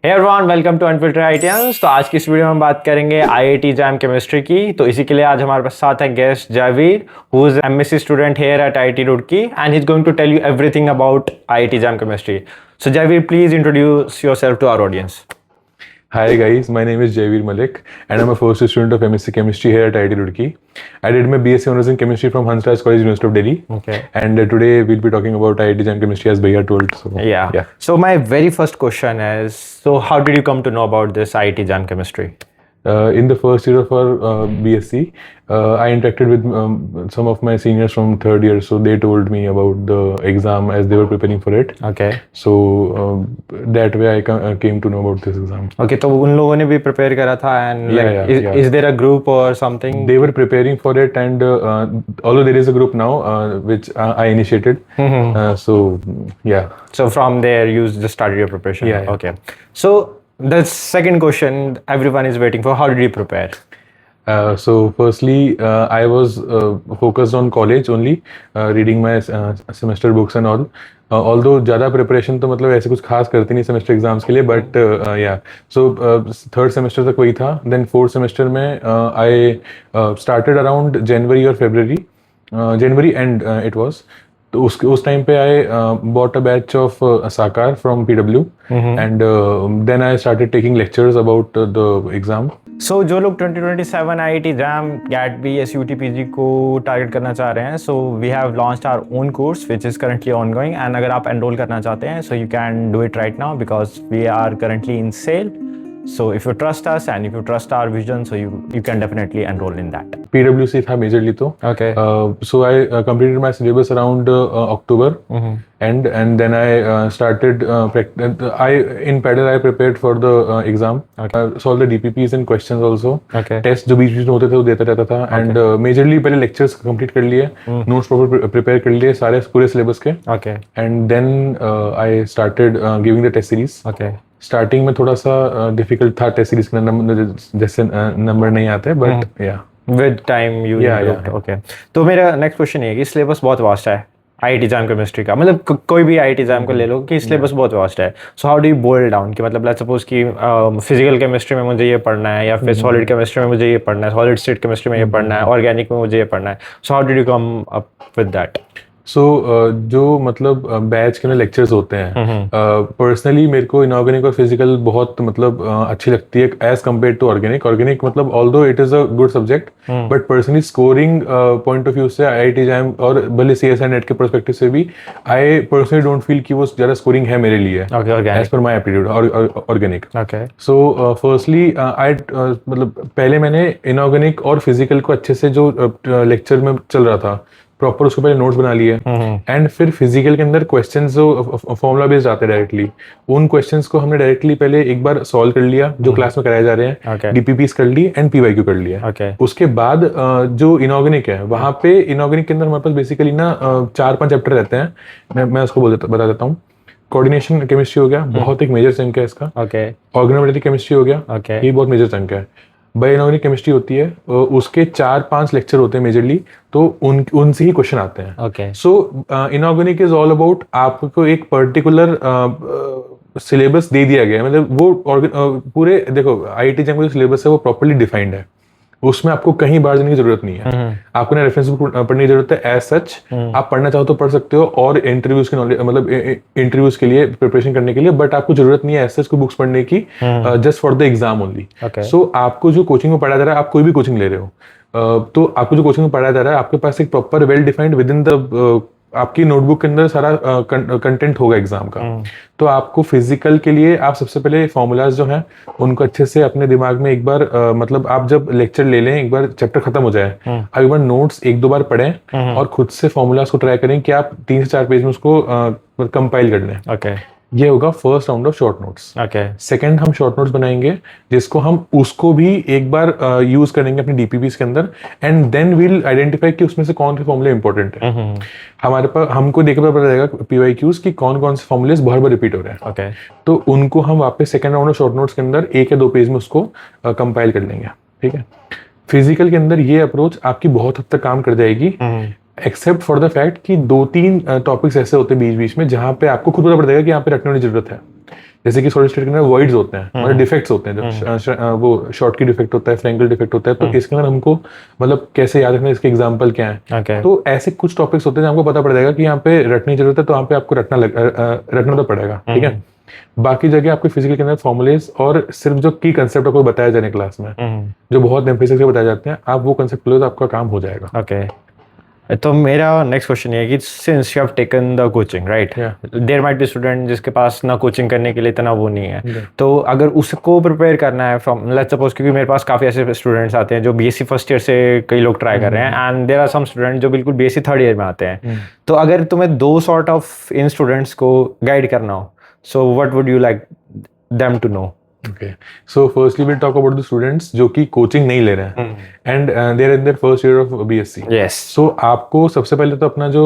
Hey everyone, welcome to Unfiltered IITians। तो आज की इस वीडियो में हम बात करेंगे IIT जैम केमिस्ट्री की। तो इसी के लिए आज हमारे पास साथ है guest Jaiveer, who is MSc student here at IIT Roorkee and he is going to tell you everything about IIT JAM chemistry. So Jaiveer, please introduce yourself to our audience. Hi guys, my name is Jayveer Malik and I'm a first student of MSc Chemistry here at IIT Roorkee. I did my BSc Honours in Chemistry from Hansraj College, University of Delhi. Okay. And today we'll be talking about IIT Jam Chemistry as Bhaiya told. Yeah. So my very first question is, so how did you come to know about this IIT Jam Chemistry? In the first year of our BSc, I interacted with some of my seniors from third year, so they told me about the exam as they were preparing for it. Okay. So that way I came to know about this exam. Okay, तो उन लोगों ने भी prepare करा था and is there a group or something? They were preparing for it and although there is a group now which I initiated. So yeah. So from there you just started your preparation. Yeah. Okay. So the second question everyone is waiting for, how did you prepare? So firstly, I was focused on college only, reading my semester books and all. Although ज़्यादा preparation तो मतलब ऐसे कुछ खास करती नहीं semester exams के लिए, but yeah. So third semester तक वही था. Then fourth semester में I started around January or February. January end it was. तो उस टाइम पे आई bought a batch of Sakar from PW and then I started taking lectures about the exam. So जो लोग 2027 IIT JAM GAT B SUT PG को target करना चाह रहे हैं, so we have launched our own course which is currently ongoing and अगर आप enroll करना चाहते हैं so you can do it right now because we are currently in sale. So if you trust us and if you trust our vision, so you can definitely enroll in that. PwC था majorly तो. Okay. So I completed my syllabus around October, and then I started in parallel I prepared for the exam. Okay. Solved the DPPs and questions also. Okay. Tests जो बीच में होते थे वो देता रहता था. Okay. And majorly पहले lectures complete कर लिए, notes proper prepare कर लिए सारे पूरे syllabus के. Okay. And then I started giving the test series. Okay. Starting में थोड़ा सा डिफिकल्ट था टेस्ट सीरीज के नंबर, जैसे नंबर नहीं आते, बट या with time you improved. Okay, तो मेरा नेक्स्ट क्वेश्चन ये है कि सिलेबस बहुत वास्ट है IIT जैम केमिस्ट्री का, मतलब कोई भी IIT जैम को ले लो कि सिलेबस बहुत वास्ट है. So how do you boil down कि मतलब लेट्स सपोज कि फिजिकल केमिस्ट्री में मुझे ये पढ़ना है या फिर सॉलिड केमिस्ट्री में मुझे ये पढ़ना है, सॉलिड स्टेट केमिस्ट्री में ये पढ़ना है, ऑर्गेनिक में मुझे ये पढ़ना है. So how did you come up with that? So जो मतलब बैच के लेक्चर्स होते हैं, पर्सनली मेरे को इनऑर्गेनिक और फिजिकल बहुत मतलब अच्छी लगती है एज कम्पेयर टू ऑर्गेनिक मतलब although it is a good subject, but personally scoring point of view से IIT जैम और भले CSI नेट के पर्सपेक्टिव से भी आई पर्सनली डोंट फील कि वो ज़्यादा स्कोरिंग है मेरे लिए as per my aptitude organic. So firstly I मतलब पहले मैंने इनऑर्गेनिक और फिजिकल को अच्छे से जो लेक्चर में चल रहा था प्रॉपर उसको पहले नोट्स बना लिए, एंड फिर फिजिकल के अंदर क्वेश्चंस जो फॉर्मूला बेस्ड आते हैं डायरेक्टली, उन क्वेश्चंस को हमने डायरेक्टली पहले एक बार सॉल्व कर लिया जो क्लास में कराए जा रहे हैं. DPPs कर ली एंड PYQ कर लिया. उसके बाद जो इनऑर्गेनिक है वहाँ पे इनऑर्गेनिक के अंदर हमारे पास बेसिकली ना 4-5 चैप्टर रहते हैं. मैं उसको बता देता हूँ. कोऑर्डिनेशन केमिस्ट्री हो गया, बहुत एक मेजर चंक है इसका. ऑर्गेनोमेटेरिक केमिस्ट्री हो गया, ये बहुत मेजर चंक है. बायोइनऑर्गेनिक केमिस्ट्री होती है, उसके 4-5 लेक्चर होते हैं मेजरली, तो उनसे ही क्वेश्चन आते हैं. सो इनऑर्गेनिक इज ऑल अबाउट आपको एक पर्टिकुलर सिलेबस दे दिया गया है, मतलब वो पूरे देखो IIT जैम का जो सिलेबस है वो प्रॉपर्ली डिफाइंड है, उसमें आपको कहीं बाहर जाने की जरूरत नहीं है. आपको ना रेफरेंस बुक पढ़ने की जरूरत है एज सच. आप पढ़ना चाहो तो पढ़ सकते हो और इंटरव्यूज के नॉलेज मतलब इंटरव्यूज के लिए प्रिपरेशन करने के लिए, बट आपको जरूरत नहीं है एज सच को बुक्स पढ़ने की, just for the exam only. So आपको जो कोचिंग में पढ़ाया जा रहा है, आप कोई भी कोचिंग ले रहे हो, तो आपको जो कोचिंग में पढ़ाया जा रहा है आपके पास एक proper well defined with in the आपकी नोटबुक के अंदर सारा कंटेंट होगा एग्जाम का. तो आपको फिजिकल के लिए आप सबसे पहले फॉर्मूलाज जो हैं उनको अच्छे से अपने दिमाग में एक बार मतलब आप जब लेक्चर ले लें, एक बार चैप्टर खत्म हो जाए, आप एक बार नोट्स 1-2 बार पढ़ें और खुद से फॉर्मूलाज को ट्राई करें कि आप 3 से 4 पेज में उसको कंपाइल कर लें. ये होगा first round of short notes. Second हम शॉर्ट नोट्स बनाएंगे जिसको हम उसको भी एक बार यूज करेंगे अपने DPPs के अंदर, एंड देन विल आइडेंटिफाई कि उसमें से कौन से फॉर्मूले इंपॉर्टेंट है. हमारे पास हमको देखकर पता चलेगा PYQs कि कौन कौन से फॉर्मूले बार बार रिपीट हो रहे हैं. तो उनको हम वापस second round of short notes के अंदर 1 या 2 पेज में उसको कंपाइल कर लेंगे. ठीक है. फिजिकल के अंदर ये अप्रोच आपकी बहुत हद तक काम कर जाएगी, एक्सेप्ट फॉर द फैक्ट कि 2-3 टॉपिक्स ऐसे होते हैं बीच बीच में जहाँ पे आपको खुद पता पड़ जाएगा कि यहाँ पे रटने की जरूरत है. जैसे कि सॉलिड स्टेट के अंदर वॉइड्स होते हैं, मतलब डिफेक्ट्स होते हैं, जो वो शॉर्ट की डिफेक्ट होता है, फ्रेंकल डिफेक्ट होता है, तो इसके अंदर हमको मतलब कैसे याद रखना है, इसके एग्जांपल क्या है। तो ऐसे कुछ टॉपिक्स होते हैं, हमको पता पड़ जाएगा कि यहाँ पे रटने की जरूरत है, तो वहाँ पे आपको रटना तो पड़ेगा, ठीक है। बाकी जगह आपके फिजिकल के अंदर फॉर्मुलेस और सिर्फ जो की कंसेप्ट आपको बताया जाने क्लास में, जो बहुत एम्फेसिस से बताए जाते हैं, आप वो कंसेप्ट लो तो आपका काम हो जाएगा। ओके, तो मेरा नेक्स्ट क्वेश्चन ये है कि since you have taken the coaching, right, there might be student जिसके पास ना कोचिंग करने के लिए इतना वो नहीं है, तो अगर उसको प्रिपेयर करना है फ्रॉम, लेट्स सपोज, क्योंकि मेरे पास काफ़ी ऐसे स्टूडेंट्स आते हैं जो बीएससी फर्स्ट ईयर से कई लोग ट्राई कर रहे हैं, and there are some student जो बिल्कुल बीएससी थर्ड ईयर में आते हैं, तो अगर तुम्हें दो सॉर्ट ऑफ इन स्टूडेंट्स को गाइड करना हो, so what would you like them to know? Okay, so firstly we'll talk about the students जो कि कोचिंग नहीं ले रहे हैं and they are in their first year of BSc. Yes. So आपको सबसे पहले तो अपना जो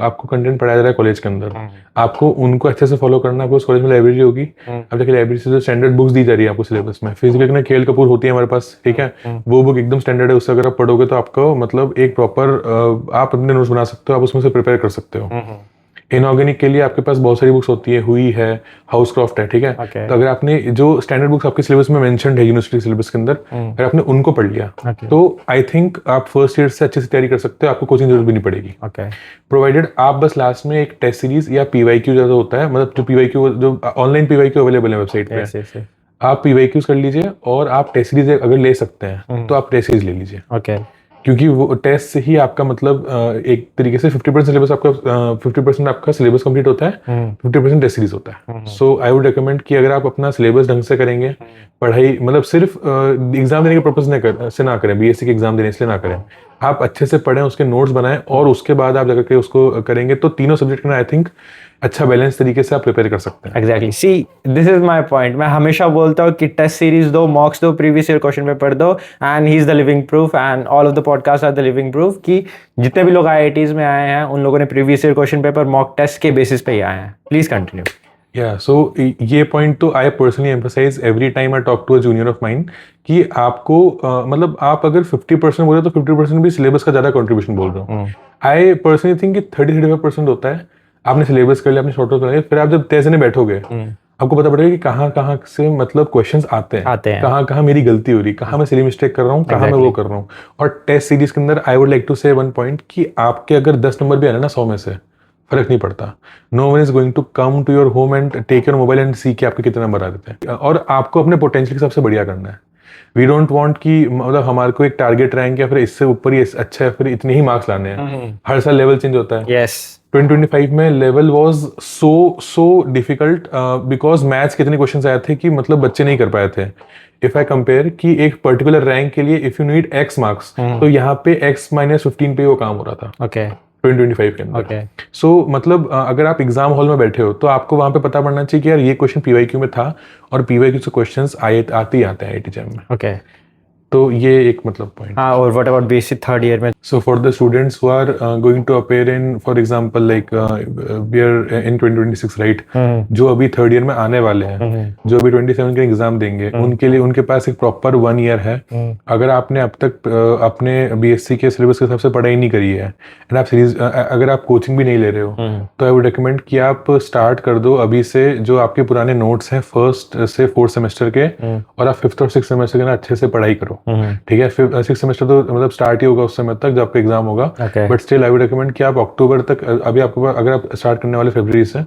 आपको कंटेंट पढ़ाया जा रहा है कॉलेज के अंदर, आपको उनको अच्छे से फॉलो करना है। आपको उस कॉलेज में लाइब्रेरी होगी, अब देखिए लाइब्रेरी से जो स्टैंडर्ड बुक्स दी जा रही है आपको सिलेबस में, फिजिकल में खेल कपूर होती है हमारे पास, ठीक है, वो बुक एकदम स्टैंडर्ड है, उससे अगर आप पढ़ोगे तो आपको मतलब एक प्रॉपर आप अपने नोट्स बना सकते हो, आप उसमें से प्रिपेयर कर सकते हो। इनऑर्गेनिक के लिए आपके पास बहुत सारी बुक्स होती है, हुई है, हाउसक्राफ्ट है, ठीक है। तो अगर आपने जो स्टैंडर्ड बुक्स आपके सिलेबस में मेंशन्ड है यूनिवर्सिटी सिलेबस के अंदर, अगर आपने उनको पढ़ लिया, तो आई थिंक आप फर्स्ट ईयर से अच्छे से तैयारी कर सकते हो, आपको कोचिंग जरूरत भी नहीं पड़ेगी, प्रोवाइडेड आप बस लास्ट में एक टेस्ट सीरीज या पीवाईक्यू जैसा होता है, मतलब जो पीवाईक्यू, जो ऑनलाइन पीवाईक्यू अवेलेबल है वेबसाइट पे, आप पीवाईक्यूज कर लीजिए, और आप टेस्ट सीरीज अगर ले सकते हैं तो आप टेस्ट सीरीज ले लीजिए, क्योंकि वो टेस्ट से ही आपका मतलब एक तरीके से 50% सिलेबस आपका 50% आपका सिलेबस कंप्लीट होता है, 50% टेस्ट सीरीज होता है। सो आई वुड रिकमेंड कि अगर आप अपना सिलेबस ढंग से करेंगे, पढ़ाई मतलब सिर्फ एग्जाम देने के पर्पज से ना करें, बीएससी के एग्जाम देने इसलिए ना करें, आप अच्छे से पढ़ें, उसके नोट्स बनाएं, और उसके बाद आप जाकर के उसको करेंगे, तो तीनों सब्जेक्ट में आई थिंक अच्छा बैलेंस तरीके से आप प्रिपेयर कर सकते हैं। Exactly, see this is my point. मैं हमेशा बोलता हूँ कि टेस्ट सीरीज दो, मॉक्स दो, प्रीवियस ईयर क्वेश्चन पेपर दो, and he is the living proof, and all of the podcast are the living proof कि जितने भी लोग आईआईटीज में आए हैं उन लोगों ने previous year question paper mock test के बेसिस पे ही आए हैं। Please continue. या सो ये पॉइंट तो I personally emphasize every time I talk to a junior of mine कि आपको मतलब आप अगर 50% बोल रहे हो तो 50% भी सिलेबस का ज्यादा कंट्रीब्यूशन बोल रहे हो। आई पर्सनली थिंक कि 30-35% होता है, आपने सिलेबस कर लिया, आपने शॉर्ट कर लिया, फिर आप जब तैसे बैठोगे आपको पता पड़ेगा कि कहाँ से मतलब क्वेश्चंस आते हैं। कहाँ मेरी गलती हो रही, कहाँ मैं सिली मिस्टेक कर रहा हूँ, कहाँ मैं वो कर रहा हूँ। और टेस्ट सीरीज के अंदर आई वुड लाइक टू से वन पॉइंट कि आपके अगर 10 नंबर भी आ रहे ना 100 में से, फर्क नहीं पड़ता। No one is going to come to your home and take your mobile and see कि आपके कितने नंबर आ रहे थे, और आपको अपने पोटेंशियल के हिसाब से बढ़िया करना है। वी डोंट वांट कि मतलब हमारे को एक टारगेट रैंक या फिर इससे ऊपर ही अच्छा है, फिर इतने ही मार्क्स लाने हैं। हर साल लेवल चेंज होता है। यस, 2025 में level was so difficult because maths के इतने क्वेश्चंस आए थे कि मतलब बच्चे नहीं कर पाए थे। इफ आई कंपेयर कि एक पर्टिकुलर रैंक के लिए if you need x marks, तो यहाँ पे x-15 पे वो काम हो रहा था। ओके, 2025 के अंदर। सो मतलब अगर आप एग्जाम हॉल में बैठे हो तो आपको वहां पे पता पड़ना चाहिए कि यार ये क्वेश्चन पीवाईक्यू में था, और पीवाईक्यू से क्वेश्चंस आते ही आते हैं आईआईटी जैम में। ओके, तो ये एक मतलब पॉइंट। हाँ, और what about BSc third year में? So for the students who are going to appear in, for example, like we are in 2026, right? जो अभी थर्ड ईयर में आने वाले हैं, जो अभी 27 के एग्जाम देंगे, उनके लिए उनके पास एक प्रॉपर 1 ईयर है। अगर आपने अब तक अपने बीएससी के सिलेबस के हिसाब से पढ़ाई नहीं करी है, एंड आप सीरीज अगर आप कोचिंग भी नहीं ले रहे हो, तो आई वुड रिकमेंड कि आप स्टार्ट कर दो अभी से जो आपके पुराने नोट्स हैं फर्स्ट से 4th सेमेस्टर के, और आप 5th और 6th सेमेस्टर के ना अच्छे से पढ़ाई करो, ठीक है। 6th सेमेस्टर तो मतलब स्टार्ट ही होगा उस समय तक जब आपका एग्जाम होगा, but still I would recommend कि आप अक्टूबर तक, अभी आपको अगर आप स्टार्ट करने वाले फरवरी से,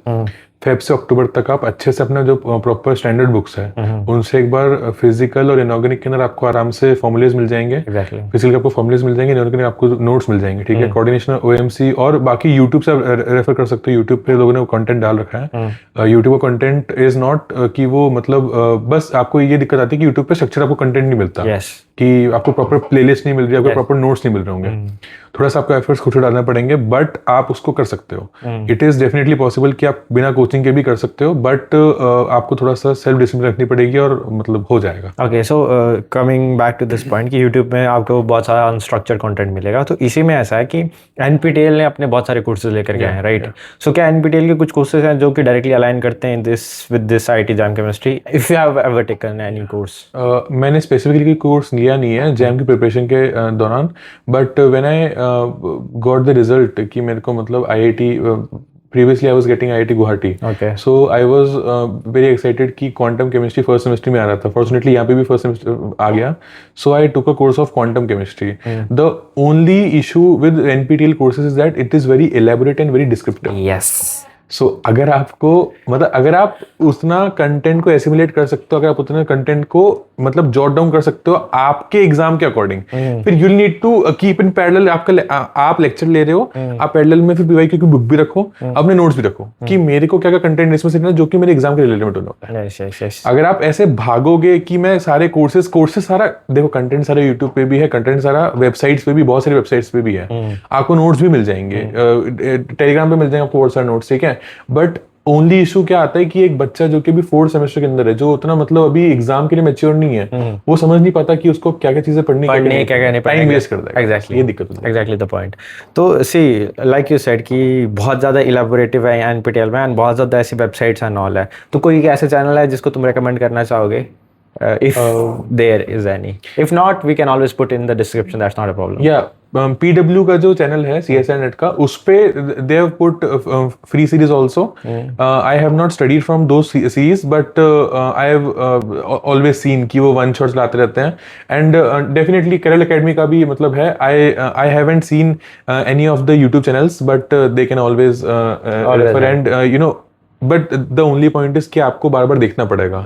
फेब से अक्टूबर तक आप अच्छे से अपना जो प्रॉपर स्टैंडर्ड बुक्स है उनसे एक बार फिजिकल और इनऑर्गेनिक के अंदर आपको आराम से फॉर्मुलेज मिल जाएंगे। फिजिकल आपको फॉर्मुलेज मिल जाएंगे, इनऑर्गेनिक आपको नोट्स मिल जाएंगे, ठीक है। कोऑर्डिनेशन, ओएमसी, और बाकी यूट्यूब से रेफर कर सकते हो। यूट्यूब पे लोगों ने कंटेंट डाल रखा है। यूट्यूब का कंटेंट इज नॉट कि वो मतलब बस आपको ये दिक्कत आती है कि यूट्यूब पे स्ट्रक्चर आपको कंटेंट नहीं मिलता, कि आपको प्रॉपर प्लेलिस्ट नहीं मिल रही, आपको प्रॉपर नोट्स नहीं मिल रहे होंगे। थोड़ा सा आपको एफर्ट्स खुद से डालना पड़ेंगे, बट आप उसको कर सकते हो। इट इज डेफिनेटली पॉसिबल कि आप बिना कोचिंग के भी कर सकते हो, बट आपको थोड़ा सा सेल्फ डिसिप्लिन रखनी पड़ेगी और मतलब हो जाएगा। Okay, so coming back to this point कि यूट्यूब में आपको बहुत सारा अनस्ट्रक्चर्ड कंटेंट मिलेगा, तो इसी में ऐसा है कि एनपीटीएल ने अपने बहुत सारे कोर्सेज लेकर के आए हैं, राइट? सो क्या एनपीटीएल के कुछ कोर्सेज हैं जो कि डायरेक्टली अलाइन करते हैं with this IIT jam chemistry? If you have ever taken any course? मैंने स्पेसिफिकली कोर्स लिया नहीं है जैम की प्रिपरेशन के दौरान, but when I got the result कि मेरे को मतलब IIT previously I was getting IIT Guwahati. Okay. So I was very excited कि quantum chemistry first semester में आ रहा था. Fortunately यहाँ पे भी first semester आ गया. So I took a course of quantum chemistry. The only issue with NPTEL courses is that it is very elaborate and very descriptive. Yes. सो अगर आपको मतलब अगर आप उतना कंटेंट को एसिमुलेट कर सकते हो, अगर आप उतना कंटेंट को मतलब जॉट डाउन कर सकते हो आपके एग्जाम के अकॉर्डिंग, फिर you need to keep in parallel. आप लेक्चर ले रहे हो, आप पैरेलल में फिर पीवाईक्यू की बुक भी रखो, अपने नोट्स भी रखो कि मेरे को क्या क्या कंटेंट इसमें सीखना है जो कि मेरे एग्जाम के रिलेटेड होता है. yes. अगर आप ऐसे भागोगे कि मैं सारे कोर्सेज सारा देखो, कंटेंट सारा यूट्यूब पे भी है, कंटेंट सारा वेबसाइट्स पे भी, बहुत सारी वेबसाइट्स पे भी है, आपको नोट्स भी मिल जाएंगे, टेलीग्राम पे मिल जाएंगे आपको बहुत सारे नोट्स, ठीक है. बट ओनली इशू क्या आता है कि एक बच्चा जो कि अभी 4th सेमेस्टर के अंदर है, जो उतना मतलब अभी एग्जाम के लिए मैच्योर नहीं है, वो समझ नहीं पाता कि उसको क्या क्या चीजें पढ़नी है, क्या नहीं, टाइम वेस्ट करता है. एग्जैक्टली, ये दिक्कत होती है. Exactly the point. तो सी लाइक यू सेड कि बहुत ज्यादा इलैबोरेटिव है एनपीटीएल में, एंड बहुत ज्यादा ऐसी वेबसाइट्स एंड ऑल है. तो कोई ऐसा चैनल है जिसको तुम रेकमेंड करना चाहोगे? If there is any. If not, we can always put in the description. That's not a problem. Yeah, PW का जो चैनल है CSI Net का, उस पे they have put free series also. I have not studied from those series, but I have always seen कि वो one shots लाते रहते हैं. And definitely Kerala Academy का भी मतलब है. I haven't seen any of the YouTube channels, but they can always refer and you know. But the only point is कि आपको बार बार देखना पड़ेगा.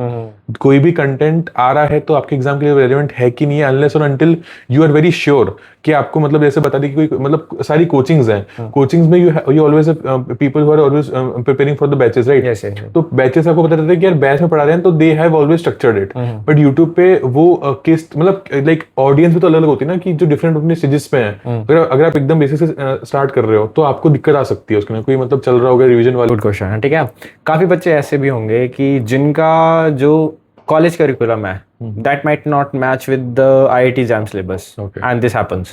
कोई भी कंटेंट आ रहा है तो आपके एग्जाम के लिए रेलेवेंट है कि नहीं है, अनलेस और until you are very sure कि आपको मतलब जैसे बता दी कि कोई मतलब सारी कोचिंग्स हैं, कोचिंग्स में you always people who are always preparing for the batches, right. तो बैचेस आपको पता रहता है कि यार बैच में पढ़ा रहे हैं तो they have always structured it. But YouTube पे वो किस मतलब लाइक ऑडियंस भी तो अलग अलग होती है ना, कि जो डिफरेंट अपने स्टेजेस पे हैं. अगर आप एकदम बेसिक से स्टार्ट कर रहे हो तो आपको दिक्कत आ सकती है उसके में, कोई मतलब चल रहा होगा रिविजन वाला. गुड क्वेश्चन है, ठीक है. काफी बच्चे ऐसे भी होंगे कि जिनका जो कॉलेज करिकुलम है that might not match with the IIT jam syllabus, and this happens.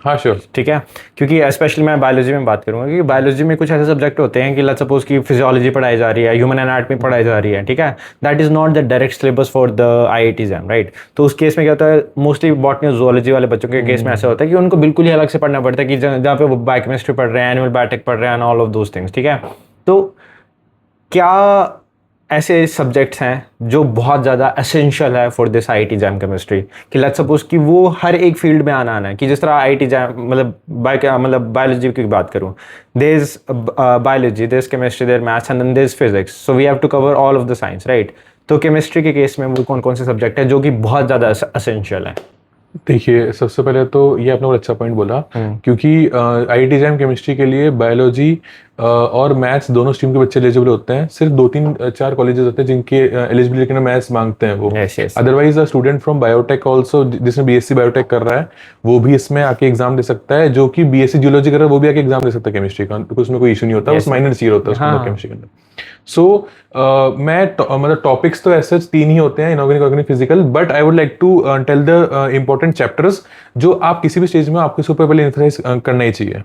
हाँ श्योर, ठीक है. क्योंकि स्पेशली मैं बायोलॉजी में बात करूंगा, क्योंकि बायोलॉजी में कुछ ऐसे सब्जेक्ट होते हैं कि लेट्स सपोज कि फिजियोलॉजी पढ़ाई जा रही है, ह्यूमन एनाटॉमी पढ़ाई जा रही है, ठीक है. That is not the direct syllabus for the IIT jam, right. तो उस केस में क्या होता है, मोस्टली बॉटनी जूलॉजी वाले बच्चों के केस में ऐसा होता है कि उनको बिल्कुल ही अलग से पढ़ना पड़ता है, कि जहाँ पे वो बायोकेमिस्ट्री पढ़ रहे हैं, एनिमल बायोटेक पढ़ रहे हैं, ऑल ऑफ दोज थिंग्स, ठीक है. तो क्या ऐसे सब्जेक्ट्स हैं जो बहुत ज़्यादा एसेंशियल है for this IIT jam chemistry, कि लेट्स सपोज कि वो हर एक फील्ड में आना है, कि जिस तरह आईआईटी जैम मतलब बायोलॉजी की बात करूँ, there is biology, there is chemistry, there maths and then there is physics, so we have to cover all of the science, right. तो केमिस्ट्री के केस में वो कौन कौन से सब्जेक्ट है जो कि बहुत ज़्यादा एसेंशियल है? देखिए, सबसे पहले तो ये आपने बहुत अच्छा पॉइंट बोला, क्योंकि आईआईटी जैम केमिस्ट्री के लिए बायोलॉजी और मैथ्स दोनों स्ट्रीम के बच्चे एलिजिबल होते हैं. सिर्फ 2-3-4 कॉलेजेस होते हैं जिनके एलिजिबिलिटी के मैथ्स मांगते हैं वो. Otherwise a student from biotech also, जिसने बीएससी बायोटेक कर रहा है, वो भी इसमें आके एग्जाम दे सकता है. जो कि बीएससी जियोलॉजी कर रहा है वो भी आके एग्जाम दे सकता है केमिस्ट्री का, क्योंकि उसमें कोई इशू नहीं होता, बस माइनर चीज होता है उसके अंदर केमिस्ट्री के अंदर. सो मैं मतलब टॉपिक्स तो ऐसे 3 ही होते हैं, inorganic, organic, physical. But I would like to tell the important chapters जो आप किसी भी स्टेज में आपको सुपर पहले एम्फसाइज करना ही चाहिए.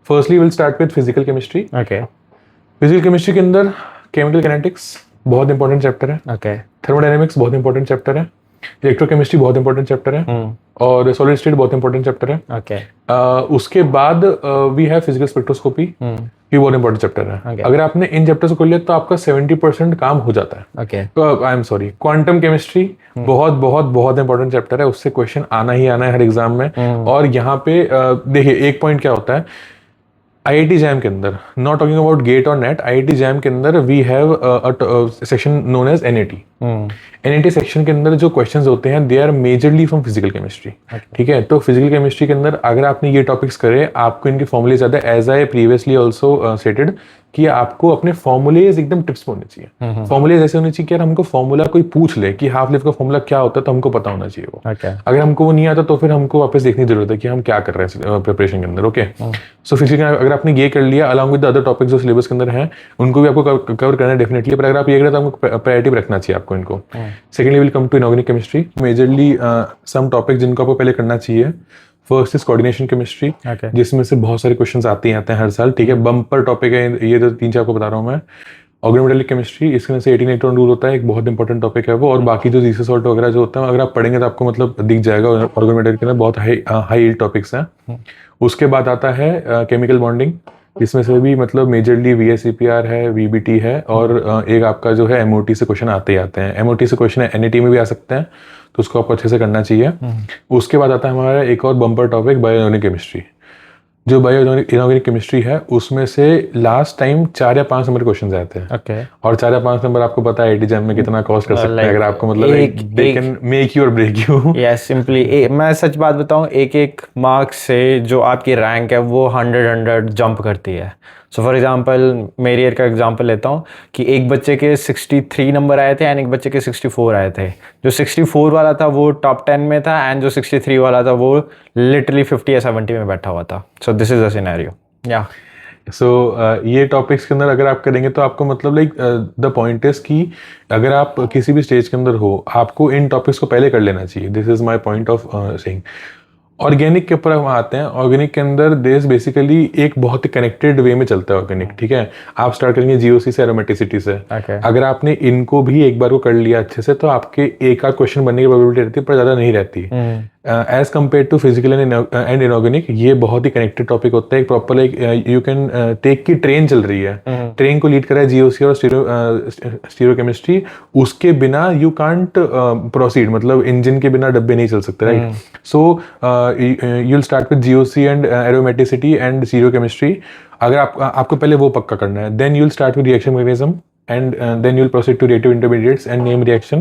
Firstly will start with physical chemistry. Okay. Physical chemistry के अंदर केमिकल काइनेटिक्स बहुत इंपॉर्टेंट चैप्टर है. ओके. थर्मोडायनेमिक्स बहुत इंपॉर्टेंट चैप्टर है. इलेक्ट्रोकेमिस्ट्री बहुत इंपॉर्टेंट चैप्टर है. और सॉलिड स्टेट बहुत इंपॉर्टेंट चैप्टर है. ओके. उसके बाद वी हैव फिजिकल स्पेक्ट्रोस्कोपी, ये बहुत इंपॉर्टेंट चैप्टर है. अगर आपने इन चैप्टर्स को कर लिया तो आपका 70% काम हो जाता है. Okay. I am sorry, quantum chemistry बहुत बहुत बहुत इंपॉर्टेंट चैप्टर है. उससे क्वेश्चन आना ही आना है हर एग्जाम में. और यहाँ पे देखिए एक पॉइंट क्या होता है आईआईटी जैम के अंदर, नॉट टॉकिंग अबाउट गेट और नेट, आईआईटी जैम के अंदर we have section known as NAT. NAT section के अंदर जो क्वेश्चंस होते हैं they are majorly from physical chemistry. ठीक है. तो फिजिकल केमिस्ट्री के अंदर अगर आपने ये टॉपिक्स करे, आपको इनके फॉर्मूले ज्यादा, as I previously also stated, कि आपको अपने फॉर्मूलेज एकदम टिप्स होने चाहिए. फॉर्मूलेज ऐसे होने चाहिए कि यार हमको फॉर्मूला कोई पूछ ले कि हाफ लाइफ का फॉर्मूला क्या होता है तो हमको पता होना चाहिए वो. अगर हमको वो नहीं आता तो फिर हमको वापस देखने की जरूरत है कि हम क्या कर रहे हैं प्रिपरेशन के अंदर. ओके. सो फिजिकल अगर आपने ये कर लिया along with the other topics जो सिलेबस के अंदर हैं, उनको भी आपको कवर करना है डेफिनेटली. पर अगर आप ये करें तो आपको प्रायोरिटी रखना चाहिए आपको इनको. Secondly will come to inorganic chemistry. Majorly some topic जिनको आपको पहले करना चाहिए. फर्स्ट इज कोऑर्डिनेशन केमिस्ट्री, जिसमें से बहुत सारे क्वेश्चंस आते हैं हर साल. ठीक है. बम्पर टॉपिक है ये, तो 3-4 आपको बता रहा हूँ मैं. ऑर्गेनोमेटालिक केमिस्ट्री, इसके में से 18 इलेक्ट्रॉन रूल होता है, एक बहुत इंपॉर्टेंट टॉपिक है वो. और बाकी जो जीसस सॉल्ट वगैरह जो होता है, अगर आप पढ़ेंगे तो आपको मतलब दिख जाएगा. ऑर्गेनोमेटालिक के अंदर बहुत हाई यील्ड टॉपिक्स हैं. उसके बाद आता है केमिकल बॉन्डिंग. इसमें से भी मतलब मेजरली VSCPR है, VBT है, और एक आपका जो है MOT से क्वेश्चन आते ही आते हैं। MOT से क्वेश्चन NET में भी आ सकते हैं, तो उसको आपको अच्छे से करना चाहिए। उसके बाद आता है हमारा एक और बम्पर टॉपिक, बायोऑर्गेनिक केमिस्ट्री। जो बायोऑर्गेनिक केमिस्ट्री है उसमें से लास्ट टाइम 4 या 5 नंबर क्वेश्चन आते हैं। ओके। और 4 या 5 नंबर आपको पता है IIT में कितना कॉस्ट कर सकते हैं, अगर आपको मतलब दे कैन मेक यू और ब्रेक यू। यस, सिंपली मैं सच बात बताऊं, एक एक मार्क्स से जो आपकी रैंक है वो 100 जंप करती है। सो फॉर एग्जांपल मेरी ईयर का एग्जांपल लेता हूं कि एक बच्चे के 63 नंबर आए थे एंड एक बच्चे के 64 आए थे। जो 64 वाला था वो टॉप 10 में था एंड जो 63 वाला था वो लिटरली 50 या 70 में बैठा हुआ था। So this is the scenario. या सो ये टॉपिक्स के अंदर अगर आप करेंगे तो आपको मतलब लाइक द पॉइंट इज कि अगर आप किसी भी स्टेज के अंदर हो, आपको इन टॉपिक्स को पहले कर लेना चाहिए। This is my point of saying. Organic के ऊपर हम आते हैं। ऑर्गेनिक के अंदर देश बेसिकली एक बहुत ही कनेक्टेड वे में चलता है ऑर्गेनिक, ठीक है। आप स्टार्ट करेंगे GOC से, एरोमेटिसिटी से। अगर आपने इनको भी एक बार को कर लिया अच्छे से, तो आपके एक आध क्वेश्चन बनने की प्रोबेबिलिटी रहती है, पर ज़्यादा नहीं रहती। As compare to physical and inorganic, ये बहुत ही कनेक्टेड टॉपिक होता है। एक proper like you can take की ट्रेन चल रही है, ट्रेन को लीड कर रहा है GOC और स्टीरियोकेमिस्ट्री। उसके बिना यू कांट प्रोसीड, मतलब इंजन के बिना डब्बे नहीं चल सकते, right. So you'll start with GOC and aromaticity and stereochemistry। अगर आपको पहले वो पक्का करना है, then you'll start with reaction mechanism and then you'll proceed to reactive intermediates and name reaction।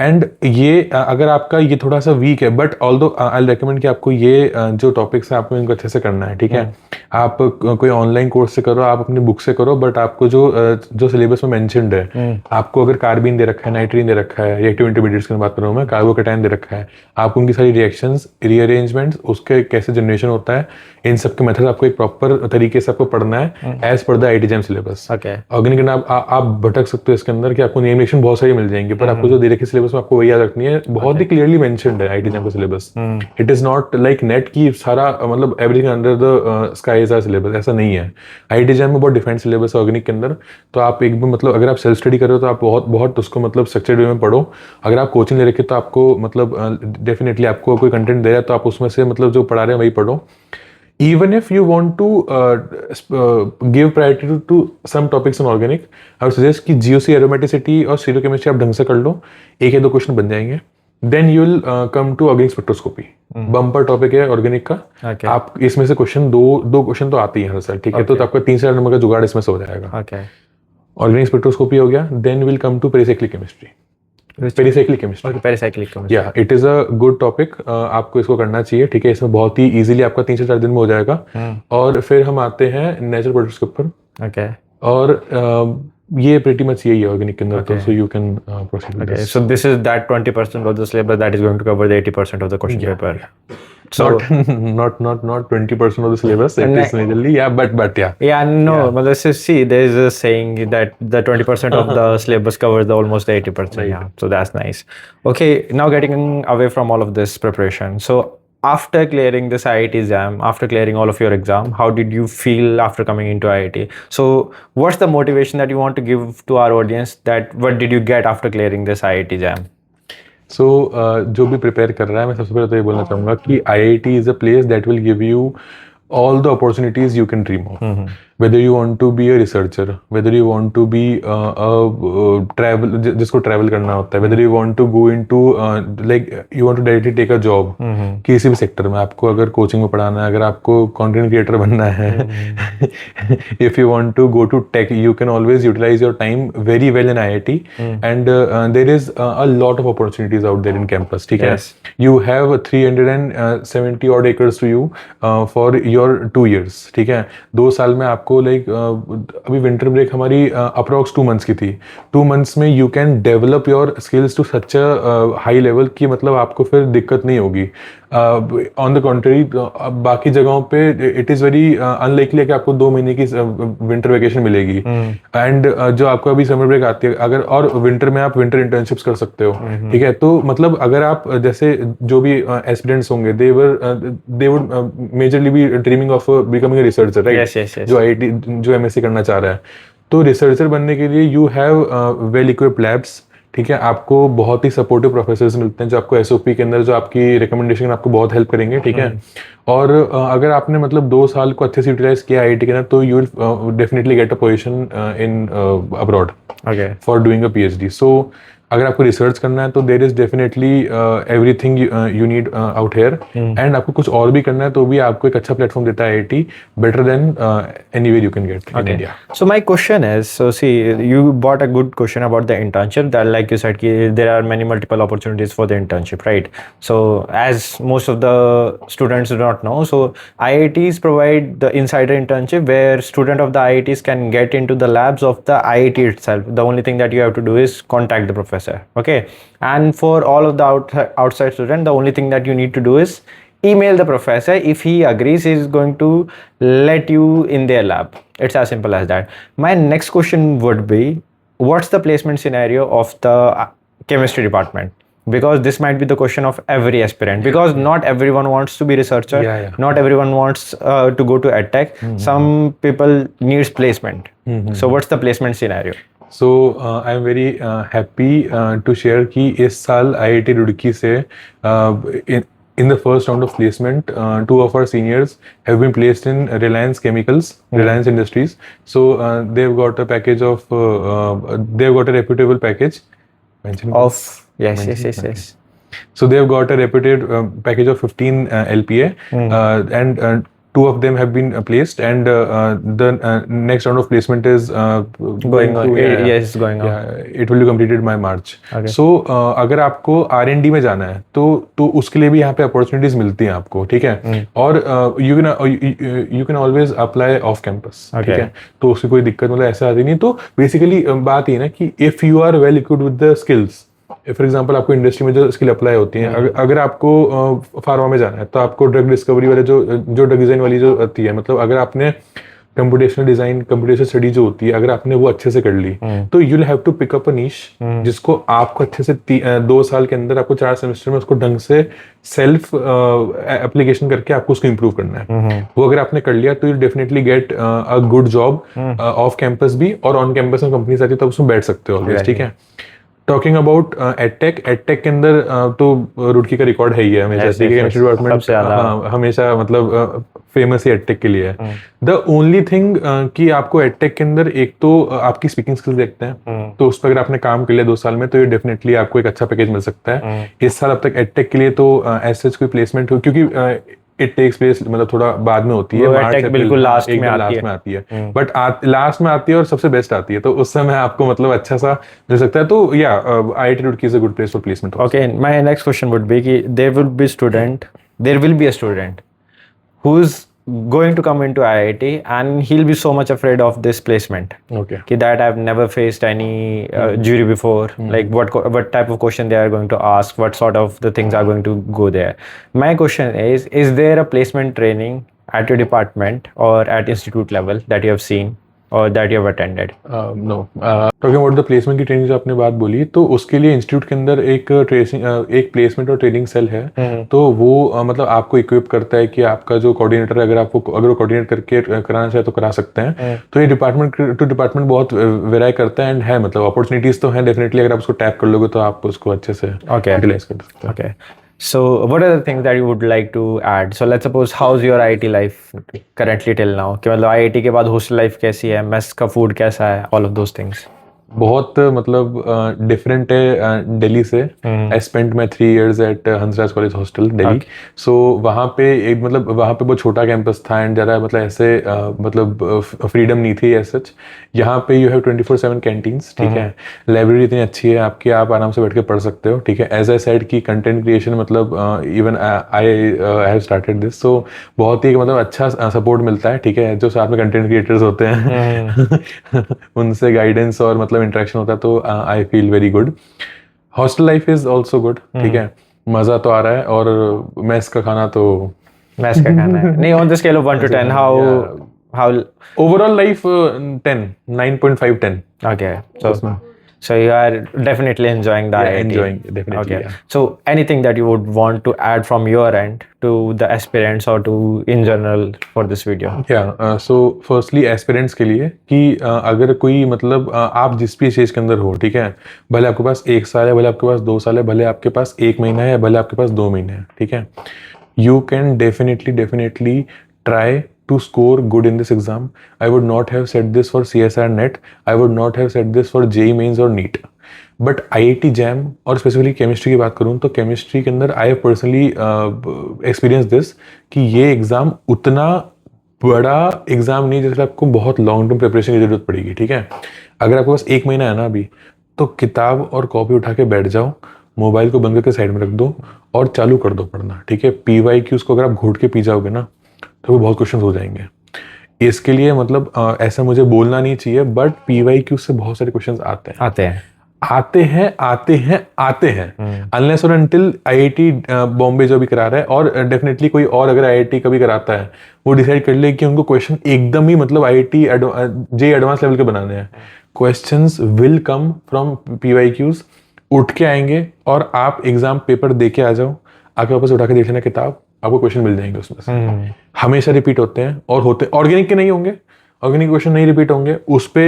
and ये अगर आपका ये थोड़ा सा वीक है, बट although I'll recommend कि आपको ये जो टॉपिक्स है आपको इनको अच्छे से करना है, ठीक है। आप कोई ऑनलाइन कोर्स से करो, आप अपनी बुक से करो, बट आपको जो सिलेबस में मेंशन्ड है, आपको अगर कार्बिन दे रखा है, नाइट्रीन दे रखा है, रिएक्टिव इंटरमीडिएट्स की बात कर रहा हूँ मैं, कार्बोकेटाइन दे रखा है, आपको उनकी सारी रिएक्शंस, रीअरेंजमेंट्स, उसके कैसे जनरेशन होता है, इन सब के मेथड आपको एक प्रॉपर तरीके से आपको पढ़ना है as per the IIT syllabus. Organic आप भटक सकते हो इसके अंदर कि आपको नेम रिएक्शन बहुत सारी मिल जाएंगी, पर आपको जो दे रखे सिलेबस में आपको वही याद रखनी है। बहुत ही क्लियरली मेंशन्ड है IIT का syllabus. It is not like NET की सारा मतलब everything under the sky is our syllabus, ऐसा नहीं है। IIT में बहुत डिफरेंट सिलेबस है ऑर्गेनिक के अंदर। तो आप एक मतलब अगर आप सेल्फ स्टडी कर रहे हो तो आप बहुत उसको मतलब स्ट्रक्चर्ड वे में पढ़ो। अगर आप कोचिंग ले रखे तो आपको मतलब डेफिनेटली आपको कोई कंटेंट दे रहा है तो आप उसमें से मतलब जो पढ़ा रहे हैं वही पढ़ो। Even if you want to give priority to some topics on organic, I would suggest कि GOC, aromaticity और stereochemistry आप ढंग से कर लो, एक या दो क्वेश्चन बन जाएंगे। Then you will come to organic spectroscopy। Bumper topic है ऑर्गेनिक का। आप इसमें से क्वेश्चन दो क्वेश्चन तो आते ही हैं हर साल, ठीक है। तो आपका 3 से 4 नंबर का जुगाड़ इसमें से हो जाएगा। ऑर्गेनिक स्पेक्ट्रोस्कोपी हो गया। Then we'll come to pericyclic chemistry। Pericyclic chemistry, yeah it is a good topic, आपको इसको करना चाहिए, ठीक है। इसमें बहुत ही इजीली आपका 3 से 4 दिन में हो जाएगा। और फिर हम आते हैं नेचुरल प्रोडक्ट्स के ऊपर। और ये pretty much यही है ऑर्गेनिक के अंदर, तो so you can proceed with this। So this is that 20% of the syllabus that is going to cover the 80% of the question paper। So not 20% of the syllabus, it is majorly, but but let's just see, there is a saying that the 20% of the syllabus covers the almost the 80%, right. Yeah, so that's nice. Okay, now getting away from all of this preparation, so after clearing this IIT exam, after clearing all of your exam, how did you feel after coming into IIT? So what's the motivation that you want to give to our audience, that what did you get after clearing this IIT exam? So जो भी prepare कर रहा है, मैं सबसे पहले तो ये बोलना चाहूँगा कि IIT is a place that will give you all the opportunities you can dream of। whether you want to be a researcher, whether you want to be travel, जिसको travel करना होता है, whether you want to go into like you want to directly take a job, किसी भी sector में आपको अगर coaching में पढ़ाना है, अगर आपको कंटेंट क्रिएटर बनना है, if you want to go to tech, you can always utilize your time very well in IIT, and there is a lot of opportunities out there in campus, ठीक है। You have 370 odd acres to you for your 2 years, ठीक है। 2 साल में आपको like अभी winter break हमारी approx 2 months की थी। 2 मंथ्स में you can develop your skills to such a high level कि मतलब आपको फिर दिक्कत नहीं होगी। ऑन द कॉन्ट्री बाकी जगहों पे इट इज़ वेरी अनलाइकली कि आपको 2 महीने की विंटर वेकेशन मिलेगी, एंड जो आपको अभी समर ब्रेक आती है अगर, और विंटर में आप विंटर इंटर्नशिप्स कर सकते हो, ठीक है। तो मतलब अगर आप जैसे जो भी एस्पिरेंट्स होंगे they would majorly be dreaming of becoming a researcher, right. जो IIT जो MSc करना चाह रहा है, तो रिसर्चर बनने के लिए you have well equipped labs, ठीक है, आपको बहुत ही सपोर्टिव प्रोफेसर्स मिलते हैं जो आपको एसओपी के अंदर जो आपकी रिकमेंडेशन आपको बहुत हेल्प करेंगे, ठीक है। और अगर आपने मतलब 2 साल को अच्छे से यूटिलाइज किया आईआईटी के अंदर, तो you will definitely get a position in abroad for doing a PhD. So अगर आपको रिसर्च करना है तो there is definitely everything you need out here, and आपको कुछ और भी करना है तो भी आपको एक अच्छा प्लेटफॉर्म देता है IIT, better than anywhere you can get in India. So my question is, so see, you brought a good question about the internship. That, like you said, there are many multiple opportunities for the internship, right? So as most of the students do not know, so IITs provide the insider internship where student of the IITs can get into the labs of the IIT itself. The only thing that you have to do is contact the professor, okay? And for all of the outside student, the only thing that you need to do is email the professor. If he agrees, he is going to let you in their lab. It's as simple as that. My next question would be, what's the placement scenario of the chemistry department? Because this might be the question of every aspirant, because not everyone wants to be researcher. Not everyone wants to go to edtech. Some people needs placement. So what's the placement scenario? So I am very happy to share कि इस साल IIT Roorkee से in the first round of placement, 2 of our seniors have been placed in Reliance Chemicals, Reliance Industries. So they've got a package of, they've got a reputable package. Of yes. So they've got a reputed package of 15 LPA, and 2 of them have been placed, and the next round of placement is going on. Yes, going on. It will be completed by March. Okay. So अगर आपको R&D में जाना है तो उसके लिए भी यहाँ पे अपॉर्चुनिटीज मिलती हैं आपको, ठीक है। और you can always apply off campus, ठीक है। तो उसकी कोई दिक्कत मतलब ऐसे आती नहीं। तो बेसिकली बात ये ना कि if you are well equipped with the skills, for example आपको इंडस्ट्री में जो स्किल अप्लाई होती हैं, अगर आपको फार्मा में जाना है तो आपको ड्रग डिस्कवरी वाले जो ड्रग डिजाइन वाली जो होती है, मतलब अगर आपने कंप्यूटेशनल डिजाइन, कंप्यूटेशनल स्टडी जो होती है, अगर आपने वो अच्छे से कर ली तो you will have to pick up a niche जिसको आपको अच्छे से 2 साल के अंदर, आपको 4 सेमेस्टर में उसको ढंग से सेल्फ एप्लीकेशन करके आपको उसको इम्प्रूव करना है। वो अगर आपने कर लिया तो you definitely get a good job off campus भी, और ऑन कैंपस में कंपनीज आती है तो उसमें बैठ सकते हो ऑलवेज, ठीक है। टॉकिंग अबाउट एडटेक के अंदर तो रुड़की का रिकॉर्ड है ही है हमेशा से, केमिस्ट्री डिपार्टमेंट हमेशा मतलब फेमस ही एडटेक के लिए है। द ओनली थिंग कि आपको एडटेक के अंदर एक तो आपकी स्पीकिंग स्किल्स देखते हैं, तो उस पर अगर आपने काम कर लिया 2 साल में तो ये डेफिनेटली आपको एक अच्छा पैकेज मिल सकता है। इस साल अब तक एडटेक के लिए तो ऐसे कोई प्लेसमेंट हो, क्योंकि इट टेक्स प्लेस मतलब थोड़ा बाद में होती है, मार्च बिल्कुल लास्ट में आती है, बट लास्ट में आती है और सबसे बेस्ट आती है, तो उस समय आपको मतलब अच्छा सा मिल सकता है। तो yeah IIT Roorkee is a good place for placement. Okay, my next question would be कि there will be a student who is going to come into IIT and he'll be so much afraid of this placement. Okay. That I've never faced any jury before. Like what type of question they are going to ask, what sort of the things are going to go there. My question is there a placement training at your department or at institute level that you have seen or that you have attended? No. Talking about the placement की training जो आपने बात बोली, तो उसके लिए institute के अंदर एक प्लेसमेंट और ट्रेनिंग सेल है, तो वो मतलब आपको इक्विप करता है कि आपका जो कोऑर्डिनेटर है, अगर वो कोऑर्डिनेट करके कराना चाहे तो करा सकते हैं। तो ये डिपार्टमेंट टू डिपार्टमेंट बहुत वेराई करता है, एंड है मतलब अपॉर्चुनिटीज तो है डेफिनेटली, अगर आप उसको टैप कर लोगे तो आप उसको अच्छे से यूटिलाइज कर सकते हैं। Okay. So what are the things that you would like to add? So let's suppose how's your IIT life currently till now? कि मतलब IIT के बाद हॉस्टल लाइफ कैसी है, मेस का फूड कैसा है, all of those things? बहुत मतलब डिफरेंट है दिल्ली से। I spent my 3 years at Hansraj college hostel Delhi. So वहाँ पे एक मतलब वहाँ पे बहुत छोटा कैंपस था, एंड ज़्यादा मतलब ऐसे मतलब फ्रीडम नहीं थी एज सच। यहाँ पे यू हैव 24/7 कैंटीन्स, ठीक है। लाइब्रेरी इतनी अच्छी है आपकी, आप आराम से बैठ के पढ़ सकते हो, ठीक है। एज आई सेड की कंटेंट क्रिएशन मतलब even I have started this, so बहुत ही मतलब अच्छा सपोर्ट मिलता है, ठीक है। जो साथ में कंटेंट क्रिएटर्स होते हैं उनसे गाइडेंस और मतलब इंटरेक्शन होता है, तो I feel very good. Hostel life is also good, ठीक है। मजा तो आ रहा है, और मेस का खाना है नहीं, on the scale of 1 to 10 how overall life 10, 9.5 10। Okay, so So you are definitely enjoying the IIT. Enjoying, definitely. Okay. Yeah. So anything that you would want to add from your end to the aspirants or to in general for this video? So firstly aspirants के लिए कि अगर कोई मतलब आप जिस भी stage के अंदर हो, ठीक है, भले आपके पास 1 साल है, भले आपके पास 2 साल है, भले आपके पास 1 महीना है, भले आपके पास 2 महीने हैं, ठीक है, you can definitely try to score good in this exam. I would not have said this for CSR NET. I would not have said this for JEE Mains or NEET. But IIT jam और specifically chemistry की बात करूँ तो chemistry के अंदर I have personally experience this कि ये exam उतना बड़ा एग्ज़ाम नहीं जिससे आपको बहुत लॉन्ग टर्म प्रिपरेशन की जरूरत पड़ेगी, ठीक है। अगर आपके पास 1 महीना है ना अभी, तो किताब और कॉपी उठा के बैठ जाओ, मोबाइल को बंद करके साइड में रख दो और चालू कर दो पढ़ना, ठीक है। PYQs को अगर आप घोट के पी जाओगे ना तो बहुत क्वेश्चन हो जाएंगे। इसके लिए मतलब ऐसा मुझे बोलना नहीं चाहिए, बट PYQ से बहुत सारे क्वेश्चन आते हैं अनलेस और अनटिल IIT बॉम्बे जो भी करा रहा है, और डेफिनेटली कोई और अगर IIT कभी कराता है वो डिसाइड कर ले कि उनको क्वेश्चन एकदम ही मतलब IIT JEE एडवांस लेवल के बनाने हैं। Questions will come from PYQs, उठ के आएंगे और आप एग्जाम पेपर दे के आ जाओ, आके वापस उठा के देख लेना किताब, आपको क्वेश्चन मिल जाएंगे उसमें से। हमेशा रिपीट होते हैं और होते ऑर्गेनिक के नहीं होंगे, ऑर्गेनिक क्वेश्चन नहीं रिपीट होंगे, उस पे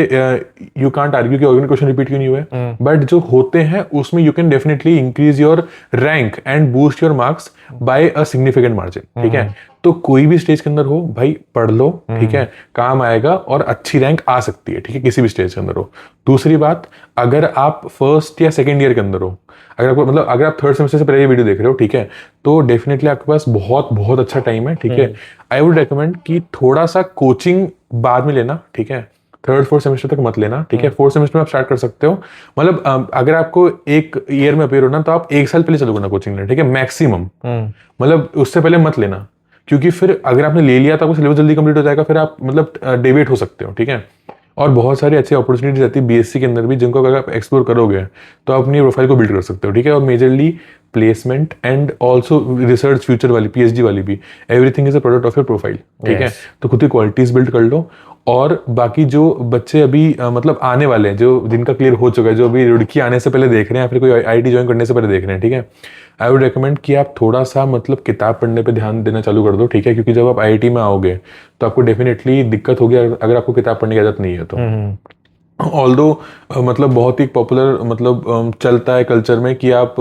यू कांट आर्ग्यू कि ऑर्गेनिक क्वेश्चन रिपीट क्यों नहीं हुए, बट जो होते हैं उसमें you can definitely increase your rank and boost your marks bye a significant margin, ठीक है। तो कोई भी स्टेज के अंदर हो भाई पढ़ लो, ठीक है, काम आएगा और अच्छी रैंक आ सकती है, ठीक है, किसी भी स्टेज के अंदर हो। दूसरी बात, अगर आप फर्स्ट या सेकेंड ईयर के अंदर हो, अगर आपको मतलब अगर आप थर्ड सेमेस्टर से पहले ये वीडियो देख रहे हो, ठीक है, तो डेफिनेटली आपके पास बहुत अच्छा टाइम है, ठीक है। आई वुड रेकमेंड कि थोड़ा सा कोचिंग बाद में लेना, ठीक है, 3rd 4th सेमेस्टर तक मत लेना, ठीक है। 4th सेमेस्टर में आप स्टार्ट कर सकते हो, मतलब अगर आपको 1 ईयर में अपेयर होना तो आप 1 साल पहले चलो करना कोचिंग लेना, ठीक है, मैक्सिमम, मतलब उससे पहले मत लेना, क्योंकि फिर अगर आपने ले लिया तो आपको सिलेबस जल्दी कंप्लीट हो जाएगा, फिर आप मतलब डेविएट हो सकते हो, ठीक है। और बहुत सारी अच्छी अपॉर्चुनिटीज रहती है BSc के अंदर भी, जिनको अगर आप एक्सप्लोर करोगे तो आप अपनी प्रोफाइल को बिल्ड कर सकते हो, ठीक है। और majorly placement and also research future वाली PhD वाली भी, everything is a product of your profile, ठीक है। तो खुद की क्वालिटीज बिल्ड कर लो। और बाकी जो बच्चे अभी मतलब आने वाले हैं, जो जिनका क्लियर हो चुका है, जो अभी रुड़की आने से पहले देख रहे हैं या फिर कोई IIT ज्वाइन करने से पहले देख रहे हैं, ठीक है, आई वुड रेकमेंड कि आप थोड़ा सा मतलब किताब पढ़ने पे ध्यान देना चालू कर दो, ठीक है, क्योंकि जब आप IIT में आओगे तो आपको डेफिनेटली दिक्कत होगी अगर आपको किताब पढ़ने की आदत नहीं है तो। ऑल्दो मतलब बहुत ही पॉपुलर मतलब चलता है कल्चर में कि आप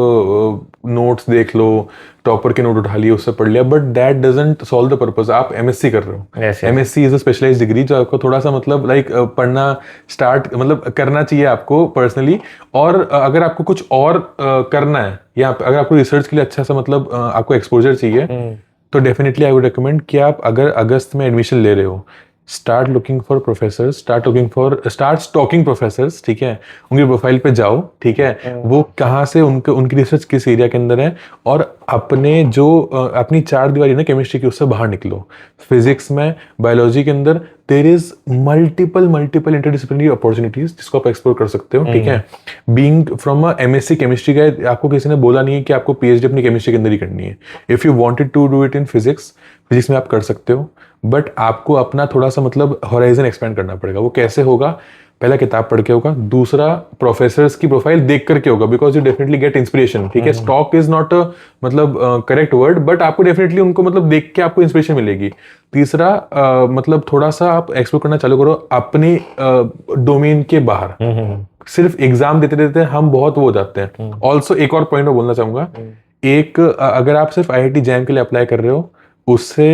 नोट्स देख लो, टॉपर के नोट उठा लिए, उससे पढ़ लिया, but that doesn't solve the purpose. आप MSc कर रहे हो, MSc is a specialized degree जो आपको थोड़ा सा मतलब लाइक पढ़ना स्टार्ट मतलब करना चाहिए आपको पर्सनली। और अगर आपको कुछ और करना है या अगर आपको रिसर्च के लिए अच्छा सा मतलब आपको एक्सपोजर चाहिए, तो डेफिनेटली आई वुड रिकमेंड कि आप अगर अगस्त में एडमिशन ले रहे हो, start looking for professors, start stalking professors, ठीक है, उनकी प्रोफाइल पे जाओ, ठीक है, वो कहाँ से उनकी रिसर्च किस एरिया के अंदर है, और अपने जो अपनी 4 दीवारी ना केमिस्ट्री की, उससे बाहर निकलो। फिजिक्स में, बायोलॉजी के अंदर there is multiple interdisciplinary opportunities जिसको आप एक्सप्लोर कर सकते हो, ठीक है। Being from a MSc chemistry का, आपको किसी ने बोला नहीं है कि आपको PhD अपनी केमिस्ट्री के अंदर ही करनी है। If you wanted to do it in physics में आप कर सकते हो, बट आपको अपना थोड़ा सा मतलब होराइजन एक्सपेंड करना पड़ेगा। वो कैसे होगा? पहला किताब पढ़ के होगा, दूसरा प्रोफेसर्स की प्रोफाइल देख करके होगा, because you definitely get inspiration, ठीक है। स्टॉक इज नॉट मतलब करेक्ट वर्ड, बट आपको डेफिनेटली उनको मतलब देख के आपको इंस्पिरेशन मिलेगी। तीसरा मतलब थोड़ा सा आप एक्सप्लोर करना चालू करो अपने डोमेन के बाहर। सिर्फ एग्जाम देते देते हम बहुत वो हो जाते हैं। ऑल्सो एक और पॉइंट मैं बोलना चाहूंगा, एक अगर आप सिर्फ IIT जैम के लिए अप्लाई कर रहे हो, उससे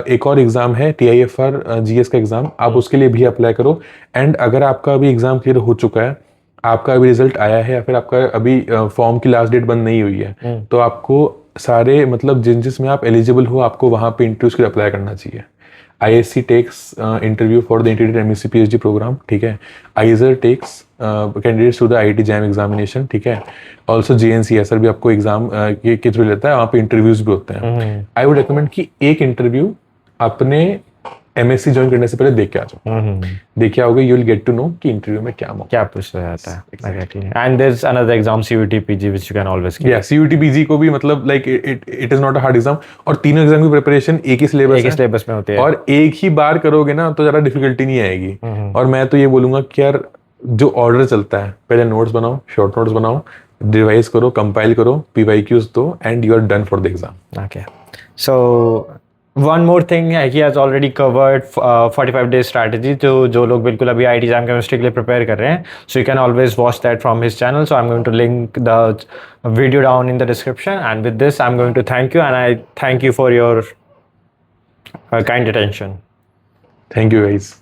एक और एग्जाम है TIFR GS का एग्जाम, आप उसके लिए भी अप्लाई करो। एंड अगर आपका अभी एग्जाम क्लियर हो चुका है, आपका अभी रिजल्ट आया है, या फिर आपका अभी फॉर्म की लास्ट डेट बंद नहीं हुई है, तो आपको सारे मतलब जिसमें आप एलिजिबल हो, आपको वहां पे इंटरव्यूज के लिए अप्लाई करना चाहिए। ISC takes interview for the integrated MSc PhD program, ठीक है। IISER takes candidates to the IIT JAM examination, ठीक है। ऑल्सो JNCSR भी आपको एग्जाम के थ्रू लेता है, वहाँ पे इंटरव्यूज भी होते हैं। आई वुड रिकमेंड कि एक इंटरव्यू अपने MSc ज्वाइन करने से पहले देख के आ जाओ। देखिए आओगे, you will get to know कि इंटरव्यू में क्या पूछा जाता है। Exactly. And there is another exam CUT PG which you can always give. या CUT PG को भी मतलब like it is not a hard exam, और तीनों एग्जाम की प्रिपरेशन एक ही सिलेबस में होती है, और एक ही बार करोगे ना तो ज्यादा डिफिकल्टी नहीं आएगी। और मैं तो ये बोलूंगा कि यार जो ऑर्डर चलता है, पहले नोट्स बनाओ, शॉर्ट नोट्स बनाओ, रिवाइज करो, कंपाइल करो, PYQs दो, and you are done for the exam. Okay. So one more thing, he has already covered 45 day strategy जो लोग बिल्कुल अभी IT Jam Chemistry के लिए prepare कर रहे हैं. So you can always watch that from his channel. So I'm going to link the video down in the description. And with this, I'm going to thank you, and I thank you for your kind attention. Thank you guys.